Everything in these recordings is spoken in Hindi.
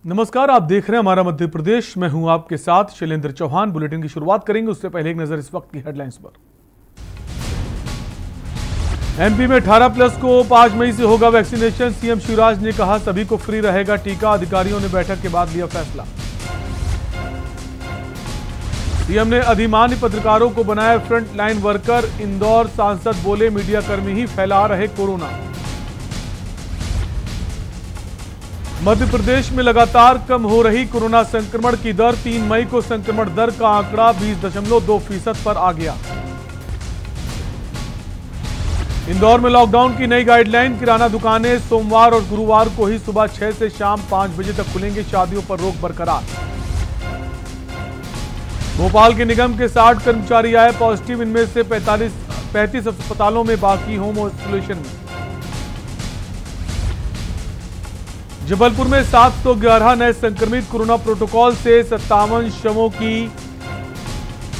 नमस्कार, आप देख रहे हैं हमारा मध्य प्रदेश। मैं हूं आपके साथ शैलेंद्र चौहान। बुलेटिन की शुरुआत करेंगे, उससे पहले एक नजर इस वक्त की हेडलाइंस पर। एमपी में 18+ को 5 मई से होगा वैक्सीनेशन। सीएम शिवराज ने कहा सभी को फ्री रहेगा टीका। अधिकारियों ने बैठक के बाद लिया फैसला। सीएम ने अधिमान्य पत्रकारों को बनाया फ्रंट लाइन वर्कर। इंदौर सांसद बोले मीडियाकर्मी ही फैला रहे कोरोना। मध्य प्रदेश में लगातार कम हो रही कोरोना संक्रमण की दर। 3 मई को संक्रमण दर का आंकड़ा 20.2% पर आ गया। इंदौर में लॉकडाउन की नई गाइडलाइन। किराना दुकानें सोमवार और गुरुवार को ही सुबह 6 से शाम 5 बजे तक खुलेंगे। शादियों पर रोक बरकरार। भोपाल के निगम के 60 कर्मचारी आए पॉजिटिव। इनमें से 35 अस्पतालों में, बाकी होम आइसोलेशन में। जबलपुर में 711 नए संक्रमित। कोरोना प्रोटोकॉल से 57 शवों की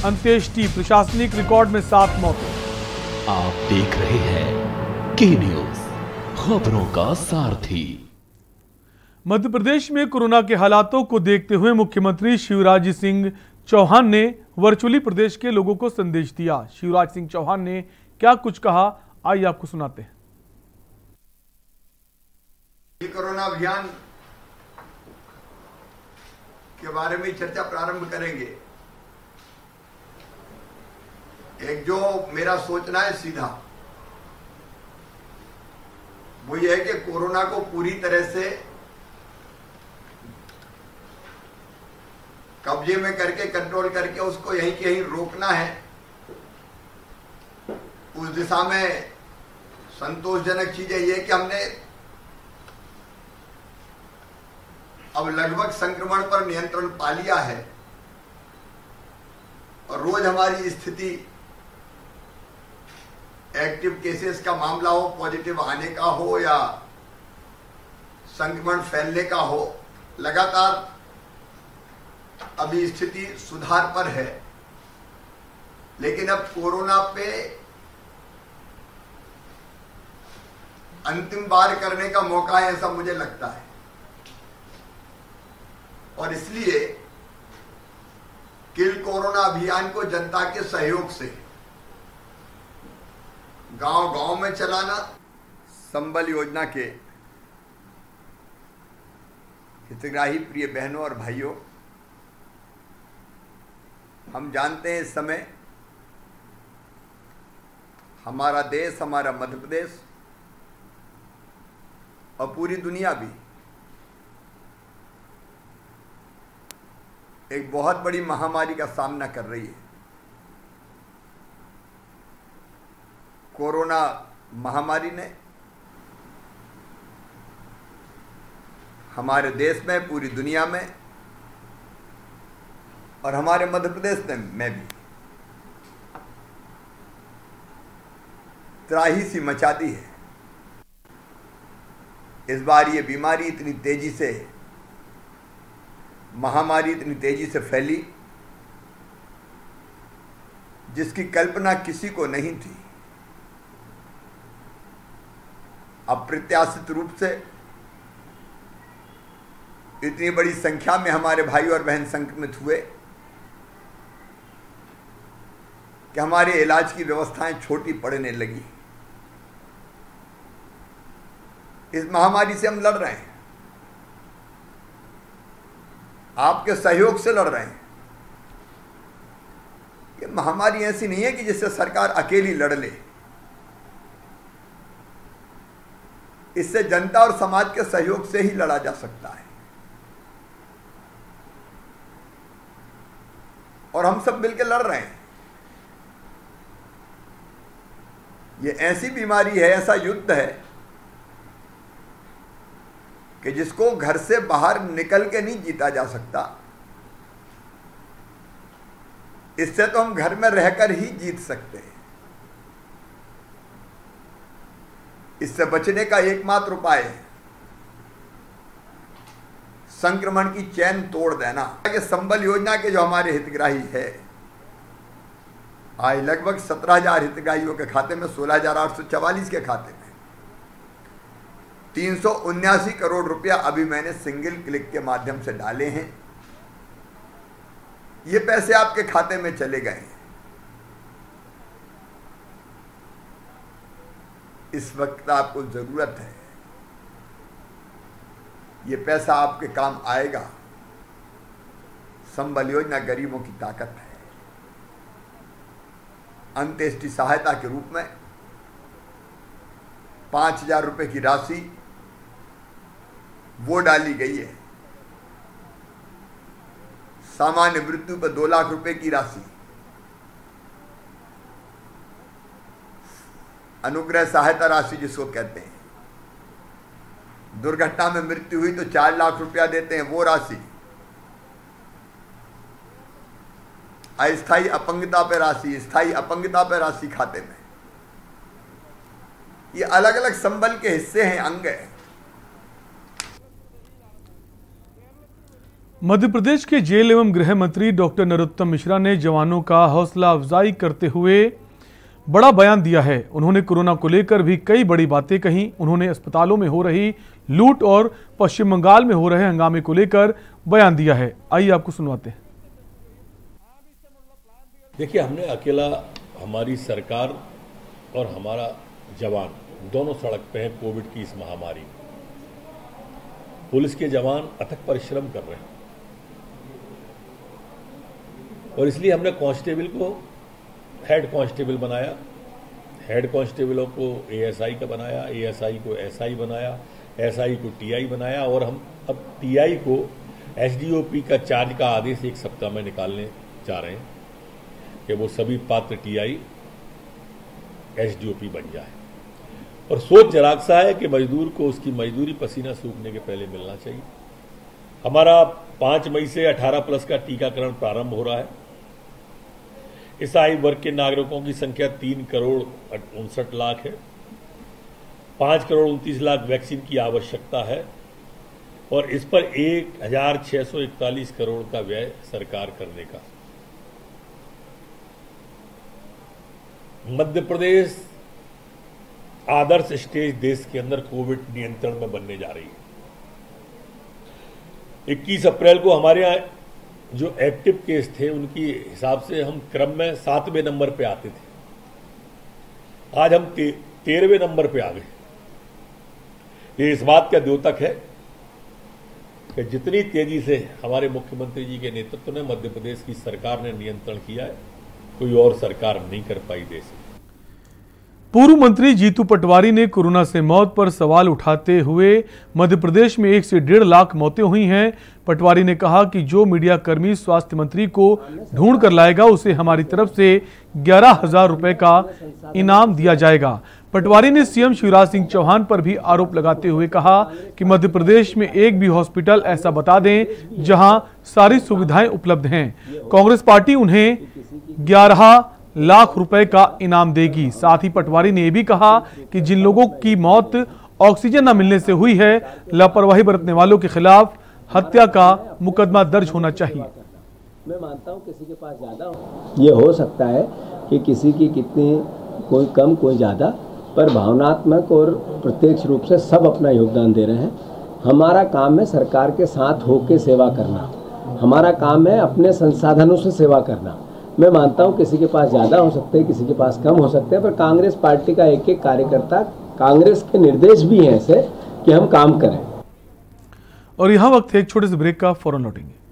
अंत्येष्टि। प्रशासनिक रिकॉर्ड में 7 मौतें। आप देख रहे हैं के न्यूज, खबरों का सारथी। मध्य प्रदेश में कोरोना के हालातों को देखते हुए मुख्यमंत्री शिवराज सिंह चौहान ने वर्चुअली प्रदेश के लोगों को संदेश दिया। शिवराज सिंह चौहान ने क्या कुछ कहा, आइए आपको सुनाते हैं। कोरोना अभियान के बारे में चर्चा प्रारंभ करेंगे। एक जो मेरा सोचना है सीधा, वो ये है कि कोरोना को पूरी तरह से कब्जे में करके, कंट्रोल करके उसको यहीं के यहीं रोकना है। उस दिशा में संतोषजनक चीज है ये कि हमने अब लगभग संक्रमण पर नियंत्रण पा लिया है और रोज हमारी स्थिति एक्टिव केसेस का मामला हो, पॉजिटिव आने का हो या संक्रमण फैलने का हो, लगातार अभी स्थिति सुधार पर है। लेकिन अब कोरोना पे अंतिम बार करने का मौका है, ऐसा मुझे लगता है। और इसलिए किल कोरोना अभियान को जनता के सहयोग से गांव-गांव में चलाना। संबल योजना के हितग्राही प्रिय बहनों और भाइयों, हम जानते हैं इस समय हमारा देश, हमारा मध्य प्रदेश और पूरी दुनिया भी एक बहुत बड़ी महामारी का सामना कर रही है। कोरोना महामारी ने हमारे देश में, पूरी दुनिया में और हमारे मध्य प्रदेश में भी त्राही सी मचा दी है। इस बार ये बीमारी इतनी तेजी से, महामारी इतनी तेजी से फैली जिसकी कल्पना किसी को नहीं थी। अप्रत्याशित रूप से इतनी बड़ी संख्या में हमारे भाई और बहन संक्रमित हुए कि हमारे इलाज की व्यवस्थाएं छोटी पड़ने लगी। इस महामारी से हम लड़ रहे हैं, आपके सहयोग से लड़ रहे हैं। ये महामारी ऐसी नहीं है कि जिससे सरकार अकेली लड़ ले। इससे जनता और समाज के सहयोग से ही लड़ा जा सकता है। और हम सब मिलकर लड़ रहे हैं। ये ऐसी बीमारी है, ऐसा युद्ध है कि जिसको घर से बाहर निकल के नहीं जीता जा सकता। इससे तो हम घर में रहकर ही जीत सकते हैं। इससे बचने का एकमात्र उपाय है संक्रमण की चैन तोड़ देना। कि संबल योजना के जो हमारे हितग्राही है, आज लगभग 17,000 हितग्राहियों के खाते में, 16,844 के खाते में 379 करोड़ रुपया अभी मैंने सिंगल क्लिक के माध्यम से डाले हैं। ये पैसे आपके खाते में चले गए हैं। इस वक्त आपको जरूरत है, ये पैसा आपके काम आएगा। संबल योजना गरीबों की ताकत है। अंत्येष्टि सहायता के रूप में 5,000 रुपए की राशि वो डाली गई है। सामान्य मृत्यु पर 2 लाख रुपए की राशि, अनुग्रह सहायता राशि जिसको कहते हैं, दुर्घटना में मृत्यु हुई तो 4 लाख रुपया देते हैं, वो राशि, अस्थायी अपंगता पे राशि, स्थायी अपंगता पे राशि खाते में। ये अलग अलग संबल के हिस्से हैं, अंग हैं। मध्य प्रदेश के जेल एवं गृह मंत्री डॉक्टर नरोत्तम मिश्रा ने जवानों का हौसला अफजाई करते हुए बड़ा बयान दिया है। उन्होंने कोरोना को लेकर भी कई बड़ी बातें कही। उन्होंने अस्पतालों में हो रही लूट और पश्चिम बंगाल में हो रहे हंगामे को लेकर बयान दिया है। आइए आपको सुनवाते हैं। देखिए, हमने अकेला, हमारी सरकार और हमारा जवान दोनों सड़क पे हैं कोविड की इस महामारी में। पुलिस के जवान अथक परिश्रम कर रहे हैं और इसलिए हमने कांस्टेबल को हेड कांस्टेबल बनाया, हेड कांस्टेबलों को एएसआई का बनाया, एएसआई को एसआई बनाया, एसआई को टीआई बनाया और हम अब टीआई को एसडीओपी का चार्ज का आदेश 1 सप्ताह में निकालने जा रहे हैं कि वो सभी पात्र टीआई एसडीओपी बन जाए। और सोच जराग सा है कि मजदूर को उसकी मजदूरी पसीना सूखने के पहले मिलना चाहिए। हमारा 5 मई से 18+ का टीकाकरण प्रारंभ हो रहा है। इस आयु वर्ग के नागरिकों की संख्या 3 करोड़ 59 लाख है। 5 करोड़ 29 लाख वैक्सीन की आवश्यकता है और इस पर 1,641 करोड़ का व्यय सरकार करने का। मध्य प्रदेश आदर्श स्टेज देश के अंदर कोविड नियंत्रण में बनने जा रही है। 21 अप्रैल को हमारे यहाँ जो एक्टिव केस थे उनकी हिसाब से हम क्रम में 7वें नंबर पे आते थे। आज हम 13वें नंबर पे आ गए। ये इस बात का द्योतक है कि जितनी तेजी से हमारे मुख्यमंत्री जी के नेतृत्व में मध्य प्रदेश की सरकार ने नियंत्रण किया है, कोई और सरकार नहीं कर पाई देश में। पूर्व मंत्री जीतू पटवारी ने कोरोना से मौत पर सवाल उठाते हुए मध्य प्रदेश में 1 से 1.5 लाख मौतें हुई हैं। पटवारी ने कहा कि जो मीडिया कर्मी स्वास्थ्य मंत्री को ढूंढ कर लाएगा उसे हमारी तरफ से 11,000 रुपए का इनाम दिया जाएगा। पटवारी ने सीएम शिवराज सिंह चौहान पर भी आरोप लगाते हुए कहा कि मध्य प्रदेश में एक भी हॉस्पिटल ऐसा बता दें जहां सारी सुविधाएं उपलब्ध हैं। कांग्रेस पार्टी उन्हें 11 लाख रुपए का इनाम देगी। साथ ही पटवारी ने यह भी कहा कि जिन लोगों की मौत ऑक्सीजन न मिलने से हुई है, लापरवाही बरतने वालों के खिलाफ हत्या का मुकदमा दर्ज होना चाहिए। मैं मानता हूं किसी के पास ज्यादा ये हो सकता है कि किसी की कितनी, कोई कम कोई ज्यादा, पर भावनात्मक और प्रत्यक्ष रूप से सब अपना योगदान दे रहे हैं। हमारा काम है सरकार के साथ होकर सेवा करना, हमारा काम है अपने संसाधनों से सेवा करना। मैं मानता हूं किसी के पास ज़्यादा हो सकते हैं, किसी के पास कम हो सकते हैं, पर कांग्रेस पार्टी का एक एक कार्यकर्ता, कांग्रेस के निर्देश भी हैं ऐसे कि हम काम करें। और यहाँ वक्त है एक छोटे से ब्रेक का, फौरन लौटेंगे।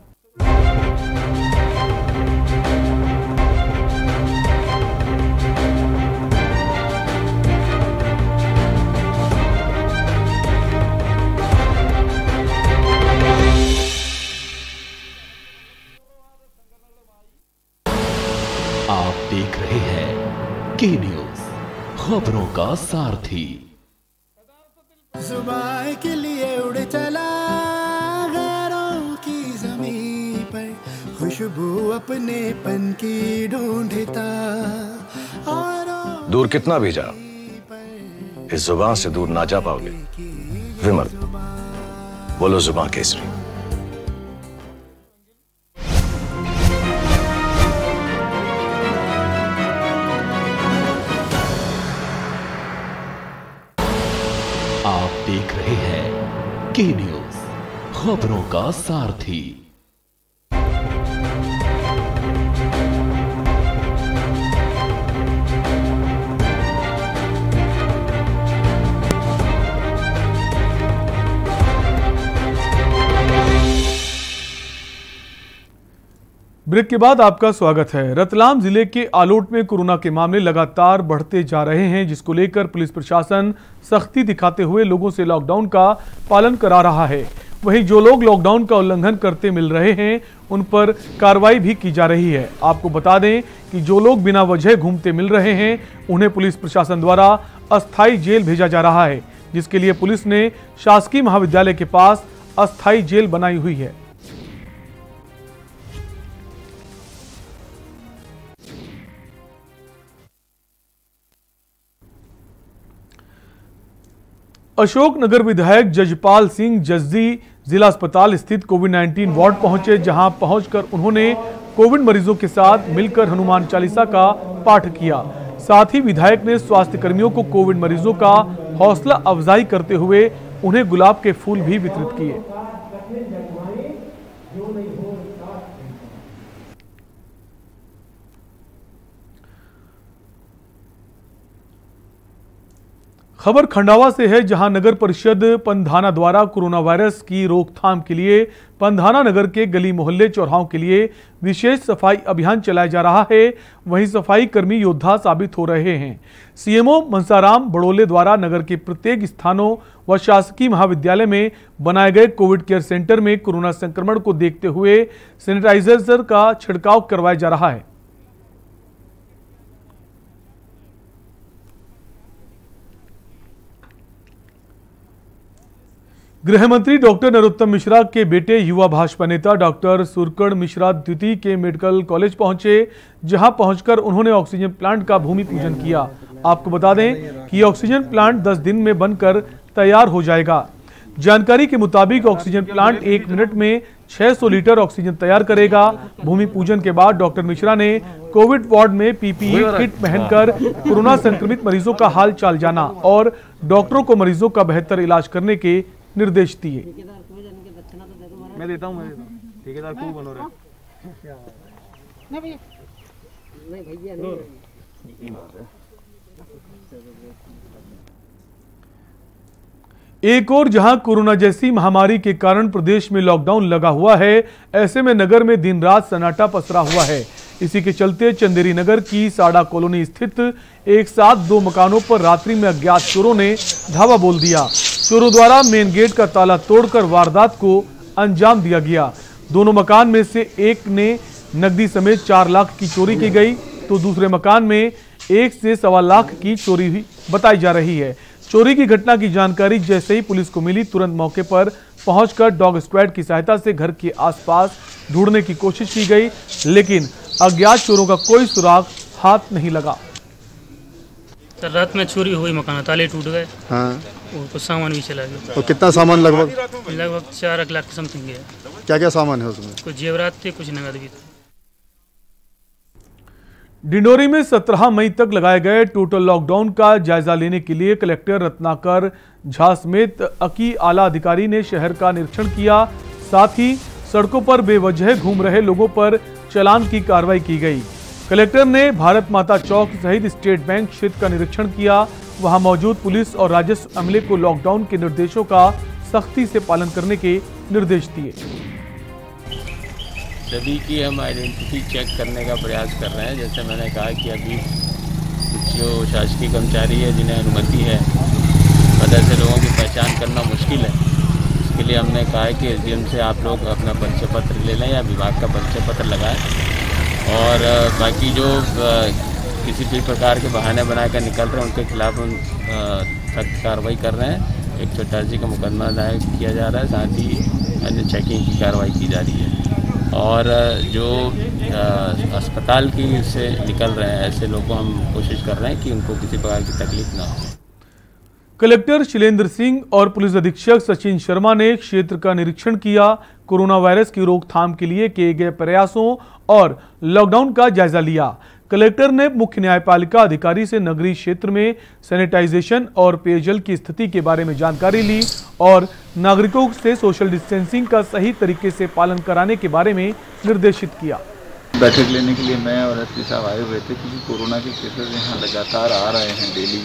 आप देख रहे हैं के न्यूज, खबरों का सारथी। जुबान के लिए उड़ चला गैरों की ज़मीं पर, खुशबू अपने पन की ढूंढता। दूर कितना भी जा, इस जुबान से दूर ना जा पाओगे। विमल, बोलो जुबान केसरी। आप देख रहे की न्यूज, खबरों का सारथी। ब्रेक के बाद आपका स्वागत है। रतलाम जिले के आलोट में कोरोना के मामले लगातार बढ़ते जा रहे हैं, जिसको लेकर पुलिस प्रशासन सख्ती दिखाते हुए लोगों से लॉकडाउन का पालन करा रहा है। वहीं जो लोग लॉकडाउन का उल्लंघन करते मिल रहे हैं, उन पर कार्रवाई भी की जा रही है। आपको बता दें कि जो लोग बिना वजह घूमते मिल रहे हैं, उन्हें पुलिस प्रशासन द्वारा अस्थायी जेल भेजा जा रहा है, जिसके लिए पुलिस ने शासकीय महाविद्यालय के पास अस्थायी जेल बनाई हुई है। अशोकनगर विधायक जजपाल सिंह जज्जी जिला अस्पताल स्थित कोविड-19 वार्ड पहुंचे, जहां पहुंचकर उन्होंने कोविड मरीजों के साथ मिलकर हनुमान चालीसा का पाठ किया। साथ ही विधायक ने स्वास्थ्य कर्मियों को कोविड मरीजों का हौसला अफजाई करते हुए उन्हें गुलाब के फूल भी वितरित किए। खबर खंडावा से है, जहां नगर परिषद पंधाना द्वारा कोरोना वायरस की रोकथाम के लिए पंधाना नगर के गली मोहल्ले चौराहों के लिए विशेष सफाई अभियान चलाया जा रहा है। वहीं सफाई कर्मी योद्धा साबित हो रहे हैं। सीएमओ मनसाराम बड़ोले द्वारा नगर के प्रत्येक स्थानों व शासकीय महाविद्यालय में बनाए गए कोविड केयर सेंटर में कोरोना संक्रमण को देखते हुए सैनिटाइजर का छिड़काव करवाया जा रहा है। गृह मंत्री डॉक्टर नरोत्तम मिश्रा के बेटे युवा भाजपा नेता डॉक्टर सुरकड़ मिश्रा द्वितीय के मेडिकल कॉलेज पहुंचे, जहां पहुंचकर उन्होंने ऑक्सीजन प्लांट का भूमि पूजन किया। आपको बता दें कि ऑक्सीजन प्लांट 10 दिन में बनकर तैयार हो जाएगा। जानकारी के मुताबिक ऑक्सीजन प्लांट 1 मिनट में 600 लीटर ऑक्सीजन तैयार करेगा। भूमि पूजन के बाद डॉक्टर मिश्रा ने कोविड वार्ड में पीपीई किट पहनकर कोरोना संक्रमित मरीजों का हाल चाल जाना और डॉक्टरों को मरीजों का बेहतर इलाज करने के निर्देश दिए। मैं देता हूं ठेकेदार खूब बनो रहे। एक और जहां कोरोना जैसी महामारी के कारण प्रदेश में लॉकडाउन लगा हुआ है, ऐसे में नगर में दिन रात सन्नाटा पसरा हुआ है। इसी के चलते चंदेरी नगर की साड़ा कॉलोनी स्थित एक साथ 2 मकानों पर रात्रि में अज्ञात चोरों ने धावा बोल दिया। चोरों द्वारा मेन गेट का ताला तोड़कर वारदात को अंजाम दिया गया। दोनों मकान में से एक ने नकदी समेत 4 लाख की चोरी की गई, तो दूसरे मकान में 1 से 1.25 लाख की चोरी हुई बताई जा रही है। चोरी की घटना की जानकारी जैसे ही पुलिस को मिली, तुरंत मौके पर पहुंचकर डॉग स्क्वाड की सहायता से घर के आसपास ढूंढने की कोशिश की गई, लेकिन अज्ञात चोरों का कोई सुराग हाथ नहीं लगा। रात में चोरी हुई, मकान ताले टूट गए। हाँ। और कुछ सामान भी चला गया। और कितना सामान लगभग 4 लाख की समथिंग है। क्या क्या सामान है उसमें? कुछ जेवरात थे, कुछ नगद भी थे। डिंडोरी में 17 मई तक लगाए गए टोटल लॉकडाउन का जायजा लेने के लिए कलेक्टर रत्नाकर झा समेत अकी आला अधिकारी ने शहर का निरीक्षण किया। साथ ही सड़कों पर बेवजह घूम रहे लोगों पर चालान की कार्रवाई की गई। कलेक्टर ने भारत माता चौक सहित स्टेट बैंक क्षेत्र का निरीक्षण किया। वहां मौजूद पुलिस और राजस्व अमले को लॉकडाउन के निर्देशों का सख्ती से पालन करने के निर्देश दिए। सभी की हम आइडेंटिटी चेक करने का प्रयास कर रहे हैं। जैसे मैंने कहा कि अभी कुछ जो शासकीय कर्मचारी है जिन्हें अनुमति है, वजह से लोगों की पहचान करना मुश्किल है। इसके लिए हमने कहा है कि एसडीएम से आप लोग अपना परिचय पत्र ले लें या विभाग का परिचय पत्र लगाएं। और बाकी जो किसी भी प्रकार के बहाने बनाकर निकल रहे हैं उनके खिलाफ हम सख्त कार्रवाई कर रहे हैं। 188 का मुकदमा दायर किया जा रहा है, साथ ही अन्य चेकिंग की कार्रवाई की जा रही है। और जो अस्पताल की से निकल रहे हैं ऐसे लोगों को हम कोशिश कर रहे हैं कि उनको किसी प्रकार की तकलीफ ना हो। कलेक्टर शैलेंद्र सिंह और पुलिस अधीक्षक सचिन शर्मा ने क्षेत्र का निरीक्षण किया। कोरोना वायरस की रोकथाम के लिए किए गए प्रयासों और लॉकडाउन का जायजा लिया। कलेक्टर ने मुख्य न्यायपालिका अधिकारी से नगरीय क्षेत्र में सैनिटाइजेशन और पेयजल की स्थिति के बारे में जानकारी ली और नागरिकों से सोशल डिस्टेंसिंग का सही तरीके से पालन कराने के बारे में निर्देशित किया। बैठक लेने के लिए मैं और एसपी साहब आए हुए थे क्योंकि कोरोना के केसेस यहाँ लगातार आ रहे हैं डेली।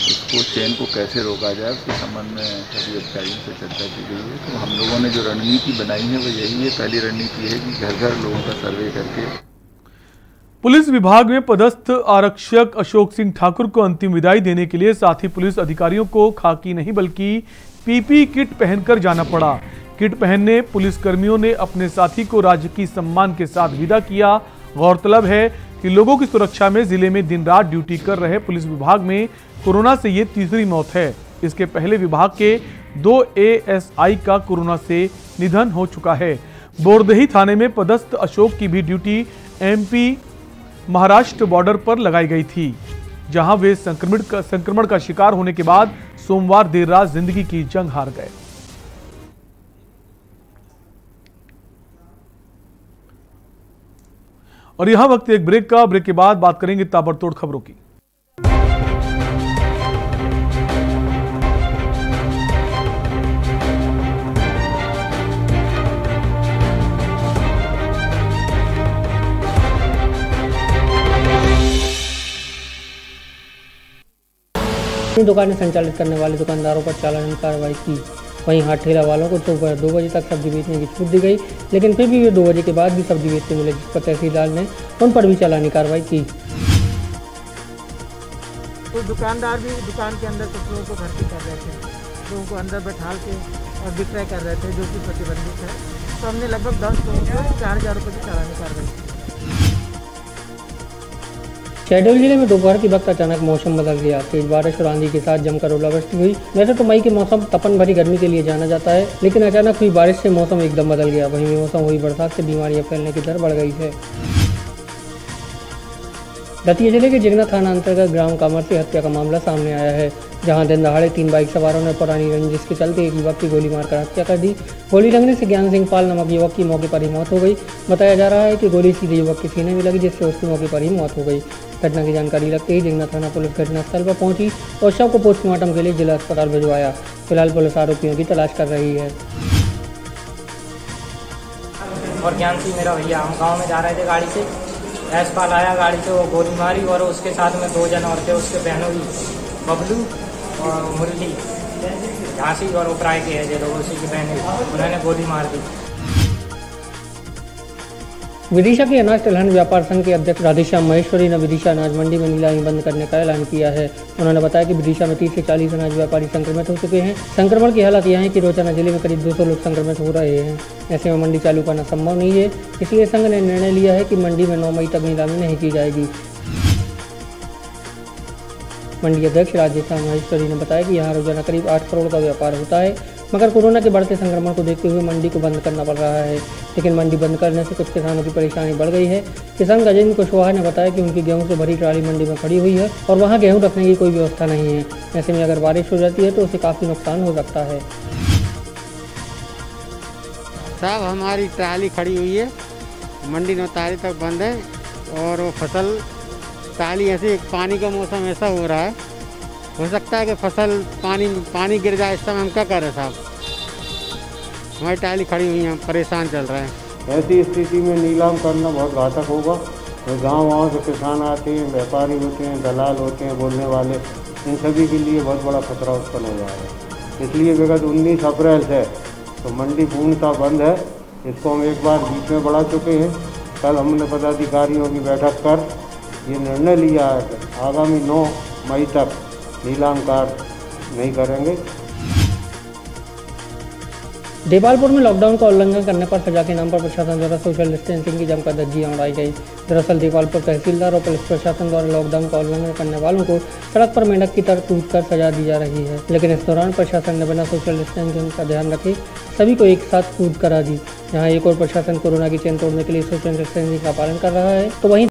इसको चेन को कैसे रोका जाए उसके संबंध में सभी अधिकारियों से चर्चा की गई है। तो हम लोगों ने जो रणनीति बनाई है वो यही है। पहली रणनीति है कि घर घर लोगों का सर्वे करके। पुलिस विभाग में पदस्थ आरक्षक अशोक सिंह ठाकुर को अंतिम विदाई देने के लिए साथी पुलिस अधिकारियों को खाकी नहीं बल्कि पीपी किट पहनकर जाना पड़ा। किट पहनने पुलिस कर्मियों ने अपने साथी को राजकीय सम्मान के साथ विदा किया। गौरतलब है कि लोगों की सुरक्षा में जिले में दिन रात ड्यूटी कर रहे पुलिस विभाग में कोरोना से ये तीसरी मौत है। इसके पहले विभाग के 2 एएसआई का कोरोना से निधन हो चुका है। बोरदही थाने में पदस्थ अशोक की भी ड्यूटी एमपी महाराष्ट्र बॉर्डर पर लगाई गई थी, जहां वे संक्रमण का शिकार होने के बाद सोमवार देर रात जिंदगी की जंग हार गए। और यहां वक्त एक ब्रेक का। ब्रेक के बाद बात करेंगे ताबड़तोड़ खबरों की। दुकानें संचालित करने वाले दुकानदारों पर चालानी कार्रवाई की। वहीं हाट ठेला वालों को दोपहर 2 बजे तक सब्जी बेचने की छूट दी गई, लेकिन फिर भी वे 2 बजे के बाद भी सब्जी बेचते मिले, जिस पर तहसीलदार ने उन पर भी चालानी कार्रवाई की। तो दुकानदार भी दुकान के अंदर कुछ लोगों को भर्ती कर रहे थे, लोगों को अंदर बैठा के और विक्रय कर रहे थे, जो कि प्रतिबंधित है। तो हमने लगभग 10 लोगों को 4000 रुपये की चालानी कार्रवाई की। शहडोल जिले में दोपहर के वक्त अचानक मौसम बदल गया। तेज बारिश और आंधी के साथ जमकर ओलावृष्टि हुई। वैसे तो मई के मौसम तपन भरी गर्मी के लिए जाना जाता है, लेकिन अचानक हुई बारिश से मौसम एकदम बदल गया। वहीं बेमौसम हुई बरसात से बीमारियां फैलने की दर बढ़ गई है। दतिया जिले के जिगना थाना अंतर्गत ग्राम कामर से हत्या का मामला सामने आया है, जहां दिन दहाड़े 3 बाइक सवारों ने पुरानी रंजिश के चलते एक युवक की गोली मारकर हत्या कर दी। गोली लगने से ज्ञान सिंह पाल नामक युवक की मौके पर ही मौत हो गई। बताया जा रहा है कि गोली सीधे युवक के सीने में लगी, जिससे उसकी मौके पर ही मौत हो गई। घटना की जानकारी लगते ही जिगना थाना पुलिस घटनास्थल पर पहुंची और शव को पोस्टमार्टम के लिए जिला अस्पताल भिजवाया। फिलहाल पुलिस आरोपियों की तलाश कर रही है। और ज्ञान सिंह मेरा भैया, हम गाँव में जा रहे थे गाड़ी से, एसपाल आया गाड़ी से, वो गोली मारी और उसके साथ में 2 जन और थे, उसके बहनों बबलू और मुरली, झांसी और उपराय के है जो उसी की बहन, उन्होंने गोली मार दी। विदिशा के अनाज तिलहन व्यापार संघ के अध्यक्ष राधेश्याम महेश्वरी ने विदिशा अनाज मंडी में नीलामी बंद करने का ऐलान किया है। उन्होंने बताया कि विदिशा में 30 से 40 अनाज व्यापारी संक्रमित हो चुके हैं। संक्रमण की हालत यह है कि रोजाना जिले में करीब 200 लोग संक्रमित हो रहे हैं। ऐसे में मंडी चालू करना संभव नहीं है, इसलिए संघ ने निर्णय लिया है कि मंडी में 9 मई तक नीलामी नहीं की जाएगी। मंडी अध्यक्ष राधेश्याम महेश्वरी ने बताया कि यहाँ रोजाना करीब 8 करोड़ का व्यापार होता है, मगर कोरोना के बढ़ते संक्रमण को देखते हुए मंडी को बंद करना पड़ रहा है। लेकिन मंडी बंद करने से कुछ किसानों की परेशानी बढ़ गई है। किसान गजेंद्र कुशवाहा ने बताया कि उनकी गेहूं से भरी ट्राली मंडी में खड़ी हुई है और वहां गेहूं रखने की कोई व्यवस्था नहीं है। ऐसे में अगर बारिश हो जाती है तो उसे काफ़ी नुकसान हो सकता है। साहब, हमारी ट्राली खड़ी हुई है, मंडी 9 तारीख तक बंद है और वो फसल ट्राली ऐसे पानी का मौसम ऐसा हो रहा है, हो सकता है कि फसल पानी गिर जाए। इस समय हम क्या करें साहब, हमारी ट्राली खड़ी हुई है, परेशान चल रहे हैं। ऐसी स्थिति में नीलाम करना बहुत घातक होगा। तो गाँव से किसान आते हैं, व्यापारी होते हैं, दलाल होते हैं, बोलने वाले, इन सभी के लिए बहुत बड़ा खतरा उत्पन्न हो जा रहा है। इसलिए विगत 19 अप्रैल से तो मंडी पूर्णतः बंद है। इसको हम एक बार बीच में बढ़ा चुके हैं। कल हमने पदाधिकारियों की बैठक कर ये निर्णय लिया है कि आगामी 9 मई तक नीलाम कार्य नहीं करेंगे। देवालपुर में लॉकडाउन का उल्लंघन करने पर सजा के नाम पर प्रशासन द्वारा सोशल डिस्टेंसिंग की जमकर धज्जियां उड़ाई गई। दरअसल देवालपुर तहसीलदार और पुलिस प्रशासन द्वारा लॉकडाउन का उल्लंघन करने वालों को सड़क पर मेंढक की तरह कूद कर सजा दी जा रही है, लेकिन इस दौरान प्रशासन ने बिना सोशल डिस्टेंसिंग का ध्यान रखे सभी को एक साथ कूद करा दी। जहाँ एक और प्रशासन कोरोना की चेन तोड़ने के लिए सोशल डिस्टेंसिंग का पालन कर रहा है, तो वहीं